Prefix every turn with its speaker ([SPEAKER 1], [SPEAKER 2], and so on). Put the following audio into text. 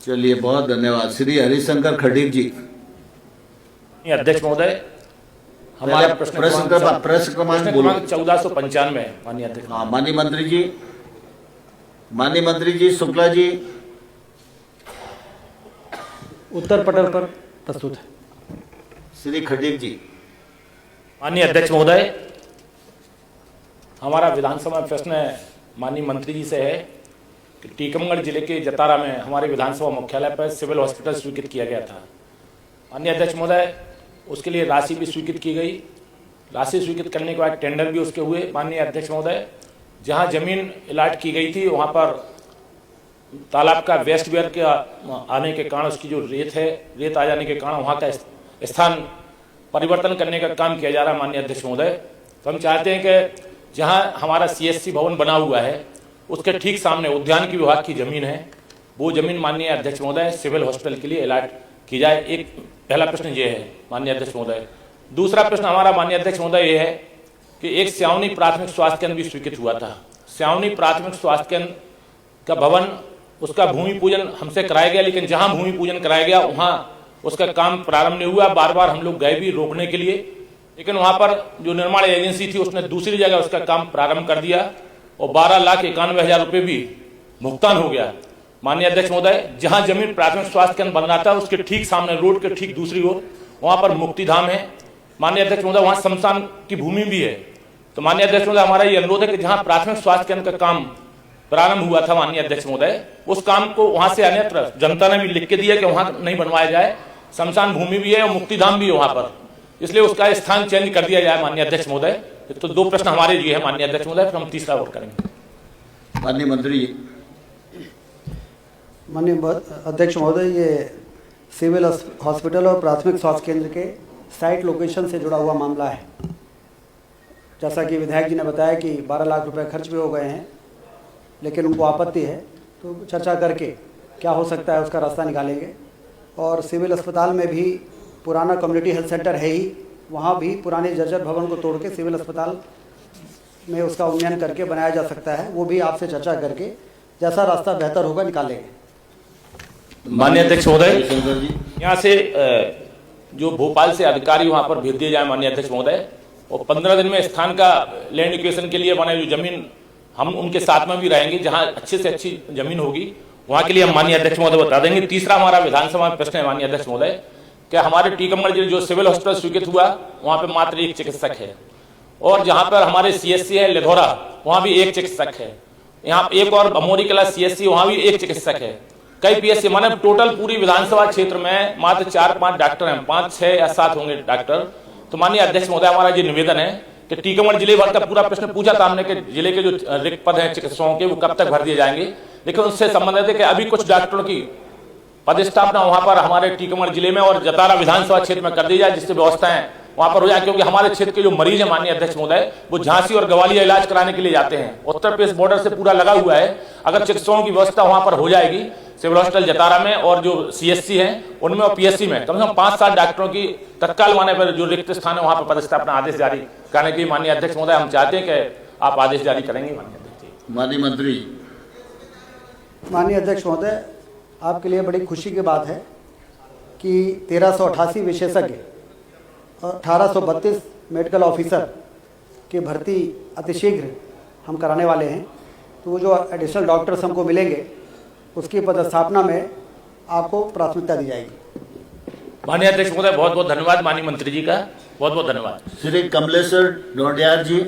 [SPEAKER 1] चलिए, बहुत धन्यवाद। श्री हरिशंकर खटीक जी।
[SPEAKER 2] अध्यक्ष महोदय, हमारा प्रश्न क्रमांक 1495। माननीय अध्यक्ष।
[SPEAKER 1] हाँ, माननीय मंत्री जी। माननीय मंत्री जी शुक्ला जी।
[SPEAKER 3] उत्तर पटल पर प्रस्तुत है।
[SPEAKER 1] श्री खटीक जी।
[SPEAKER 2] माननीय अध्यक्ष महोदय, हमारा विधानसभा में प्रश्न माननीय मंत्री जी से है कि टीकमगढ़ जिले के जतारा में हमारे विधानसभा मुख्यालय पर सिविल हॉस्पिटल स्वीकृत किया गया था। माननीय अध्यक्ष महोदय, उसके लिए राशि भी स्वीकृत की गई। राशि स्वीकृत करने के बाद टेंडर भी उसके हुए। माननीय अध्यक्ष महोदय, जहां जमीन अलॉट की गई थी वहां पर तालाब का वेस्ट वेयर के आने के कारण उसकी जो रेत आ जाने के कारण वहां का स्थान परिवर्तन करने का काम किया जा रहा है। माननीय अध्यक्ष महोदय, तो हम चाहते हैं कि जहां हमारा CSC भवन बना हुआ है उसके ठीक सामने उद्यान की विभाग की जमीन है, वो जमीन माननीय अध्यक्ष महोदय सिविल हॉस्पिटल के लिए अलॉट की जाए। एक पहला प्रश्न ये है माननीय अध्यक्ष महोदय। दूसरा प्रश्न हमारा माननीय अध्यक्ष महोदय ये है कि एक स्यावनी प्राथमिक स्वास्थ्य केंद्र भी स्वीकृत हुआ था। स्यावनी प्राथमिक स्वास्थ्य केंद्र का भवन, उसका भूमि पूजन हमसे कराया गया, लेकिन जहां भूमि पूजन कराया गया वहां उसका काम प्रारंभ नहीं हुआ। बार बार हम लोग गए भी रोकने के लिए, लेकिन वहां पर जो निर्माण एजेंसी थी उसने दूसरी जगह उसका काम प्रारंभ कर दिया और 12,91,000 रुपये भी भुगतान हो गया। माननीय अध्यक्ष महोदय, जहां जमीन प्राथमिक स्वास्थ्य केंद्र बन रहा था उसके ठीक सामने रोड के ठीक दूसरी ओर वहां पर मुक्तिधाम है। माननीय अध्यक्ष महोदय, वहां शमशान की भूमि भी है। तो माननीय अध्यक्ष महोदय, हमारा ये अनुरोध है कि जहां प्राथमिक स्वास्थ्य केंद्र का काम प्रारंभ हुआ था माननीय अध्यक्ष महोदय, उस काम को वहां से अन्यत्र जनता ने भी लिख के दिया कि वहां नहीं बनवाया जाए। शमशान भूमि भी है और मुक्तिधाम भी है वहां पर, इसलिए उसका स्थान चेंज कर दिया जाए माननीय अध्यक्ष महोदय। तो दो प्रश्न हमारे ये है माननीय अध्यक्ष महोदय, फिर हम तीसरा वोट करेंगे।
[SPEAKER 1] माननीय मंत्री जी।
[SPEAKER 3] माननीय अध्यक्ष महोदय, ये सिविल हॉस्पिटल और प्राथमिक स्वास्थ्य केंद्र के साइट लोकेशन से जुड़ा हुआ मामला है। जैसा कि विधायक जी ने बताया कि 12 लाख रुपए खर्च भी हो गए हैं, लेकिन उनको आपत्ति है, तो चर्चा करके क्या हो सकता है उसका रास्ता निकालेंगे। और सिविल अस्पताल में भी पुराना कम्युनिटी हेल्थ सेंटर है ही, वहाँ भी पुराने जर्जर भवन को तोड़ के सिविल अस्पताल में उसका उन्नयन करके बनाया जा सकता है। वो भी आपसे चर्चा करके जैसा रास्ता बेहतर होगा निकालेंगे।
[SPEAKER 2] माननीय अध्यक्ष महोदय, यहाँ से जो भोपाल से अधिकारी वहाँ पर भेज दिए जाए माननीय अध्यक्ष महोदय, और 15 दिन में स्थान का लैंड एक्विजिशन के लिए बने जो जमीन हम उनके साथ में भी रहेंगे, जहाँ अच्छे से अच्छी जमीन होगी वहाँ के लिए हम माननीय अध्यक्ष महोदय बता देंगे। तीसरा हमारा विधानसभा में प्रश्न है माननीय अध्यक्ष महोदय, क्या हमारे टीकमगढ़ जिले जो सिविल हॉस्पिटल स्वीकृत हुआ वहाँ पे मात्र एक चिकित्सक है, और जहाँ पर हमारे CSC है लिधौरा वहाँ भी एक चिकित्सक है, यहाँ एक और अमोरी कला CSC वहाँ भी एक चिकित्सक है। कई PSC माने टोटल पूरी विधानसभा क्षेत्र में मात्र 4-5 डॉक्टर हैं, 5, 6 या 7 होंगे डॉक्टर। तो माननीय अध्यक्ष महोदय, हमारा ये निवेदन है कि टीकमगढ़ जिले भर का पूरा प्रश्न पूछा था हमने कि जिले के जो रिक्त पद हैं चिकित्सकों के वो कब तक भर दिए जाएंगे, लेकिन उससे संबंधित है कि अभी कुछ डॉक्टरों की पदस्थापना वहां पर हमारे टीकमगढ़ जिले में और जतारा विधानसभा क्षेत्र में कर दी जाए, जिससे व्यवस्थाएं वहां पर हो जाए। क्योंकि हमारे क्षेत्र के जो मरीज है माननीय अध्यक्ष महोदय, वो झांसी और ग्वालियर इलाज कराने के लिए जाते हैं। उत्तर प्रदेश बॉर्डर से पूरा लगा हुआ है। अगर चिकित्सकों की व्यवस्था वहां पर हो जाएगी सिविल हॉस्पिटल जतारा में और जो CSC है उनमें और PSC में कम से कम 5-7 डॉक्टरों की तत्काल माने पर जो रिक्त स्थान है वहां पर पदस्थापना आदेश जारी करने के लिए माननीय अध्यक्ष महोदय हम चाहते हैं कि आप आदेश जारी करेंगे माननीय अध्यक्ष।
[SPEAKER 1] माननीय मंत्री।
[SPEAKER 3] माननीय अध्यक्ष महोदय, आपके लिए बड़ी खुशी की बात है कि 1388 विशेषज्ञ और 1832 मेडिकल ऑफिसर की भर्ती अतिशीघ्र हम कराने वाले हैं। तो वो जो एडिशनल डॉक्टर्स हमको मिलेंगे उसकी पदस्थापना में आपको प्राथमिकता दी जाएगी।
[SPEAKER 2] माननीय अध्यक्ष महोदय, बहुत बहुत धन्यवाद। माननीय मंत्री जी का बहुत बहुत धन्यवाद।
[SPEAKER 1] श्री कमलेश्वर ढोंडियार जी।